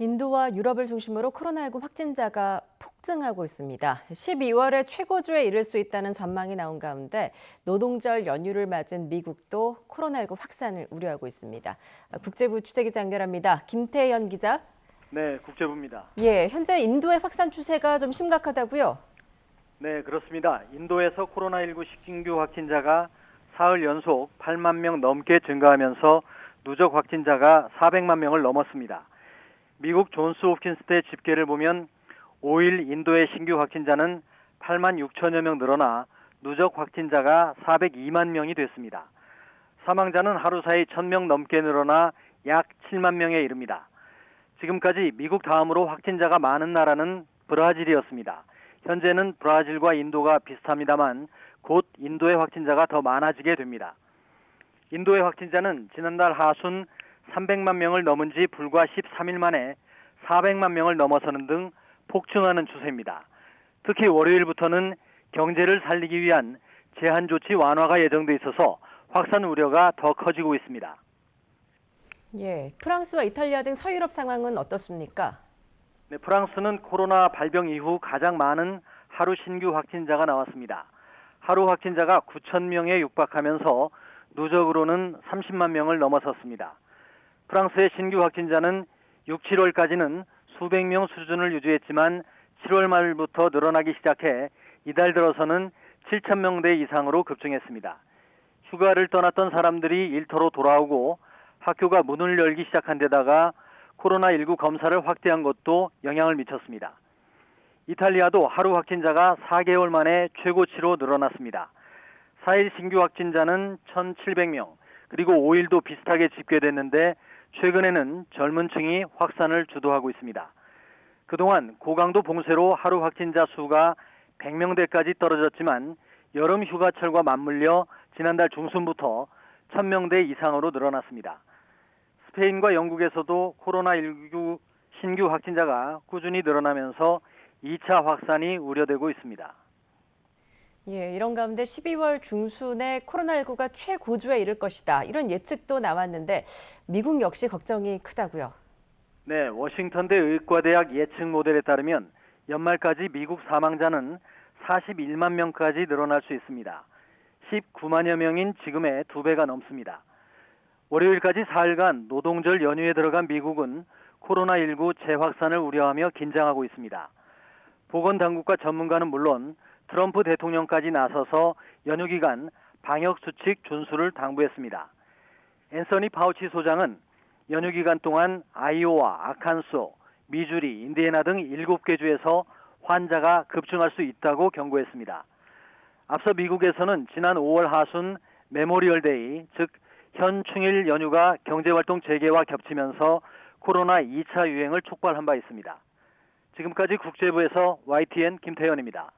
인도와 유럽을 중심으로 코로나19 확진자가 폭증하고 있습니다. 12월에 최고조에 이를 수 있다는 전망이 나온 가운데 노동절 연휴를 맞은 미국도 코로나19 확산을 우려하고 있습니다. 국제부 취재기자 연결합니다. 김태현 기자. 네, 국제부입니다. 현재 인도의 확산 추세가 좀 심각하다고요? 네, 그렇습니다. 인도에서 코로나19 신규 확진자가 사흘 연속 8만 명 넘게 증가하면서 누적 확진자가 400만 명을 넘었습니다. 미국 존스 홉킨스 대 집계를 보면 5일 인도의 신규 확진자는 8만 6천여 명 늘어나 누적 확진자가 402만 명이 됐습니다. 사망자는 하루 사이 1,000명 넘게 늘어나 약 7만 명에 이릅니다. 지금까지 미국 다음으로 확진자가 많은 나라는 브라질이었습니다. 현재는 브라질과 인도가 비슷합니다만 곧 인도의 확진자가 더 많아지게 됩니다. 인도의 확진자는 지난달 하순 300만 명을 넘은 지 불과 13일 만에 400만 명을 넘어서는 등 폭증하는 추세입니다. 특히 월요일부터는 경제를 살리기 위한 제한 조치 완화가 예정돼 있어서 확산 우려가 더 커지고 있습니다. 프랑스와 이탈리아 등 서유럽 상황은 어떻습니까? 네, 프랑스는 코로나 발병 이후 가장 많은 하루 신규 확진자가 나왔습니다. 하루 확진자가 9천 명에 육박하면서 누적으로는 30만 명을 넘어섰습니다. 프랑스의 신규 확진자는 6, 7월까지는 수백 명 수준을 유지했지만 7월 말부터 늘어나기 시작해 이달 들어서는 7천 명대 이상으로 급증했습니다. 휴가를 떠났던 사람들이 일터로 돌아오고 학교가 문을 열기 시작한 데다가 코로나19 검사를 확대한 것도 영향을 미쳤습니다. 이탈리아도 하루 확진자가 4개월 만에 최고치로 늘어났습니다. 4일 신규 확진자는 1,700명, 그리고 5일도 비슷하게 집계됐는데 최근에는 젊은 층이 확산을 주도하고 있습니다. 그동안 고강도 봉쇄로 하루 확진자 수가 100명대까지 떨어졌지만 여름 휴가철과 맞물려 지난달 중순부터 1,000명대 이상으로 늘어났습니다. 스페인과 영국에서도 코로나19 신규 확진자가 꾸준히 늘어나면서 2차 확산이 우려되고 있습니다. 이런 가운데 12월 중순에 코로나19가 최고조에 이를 것이다. 이런 예측도 나왔는데 미국 역시 걱정이 크다고요. 네, 워싱턴대 의과대학 예측 모델에 따르면 연말까지 미국 사망자는 41만 명까지 늘어날 수 있습니다. 19만여 명인 지금의 2배가 넘습니다. 월요일까지 사흘간 노동절 연휴에 들어간 미국은 코로나19 재확산을 우려하며 긴장하고 있습니다. 보건당국과 전문가는 물론 트럼프 대통령까지 나서서 연휴 기간 방역수칙 준수를 당부했습니다. 앤서니 파우치 소장은 연휴 기간 동안 아이오와 아칸소, 미주리, 인디애나 등 7개 주에서 환자가 급증할 수 있다고 경고했습니다. 앞서 미국에서는 지난 5월 하순 메모리얼 데이, 즉 현충일 연휴가 경제활동 재개와 겹치면서 코로나 2차 유행을 촉발한 바 있습니다. 지금까지 국제부에서 YTN 김태현입니다.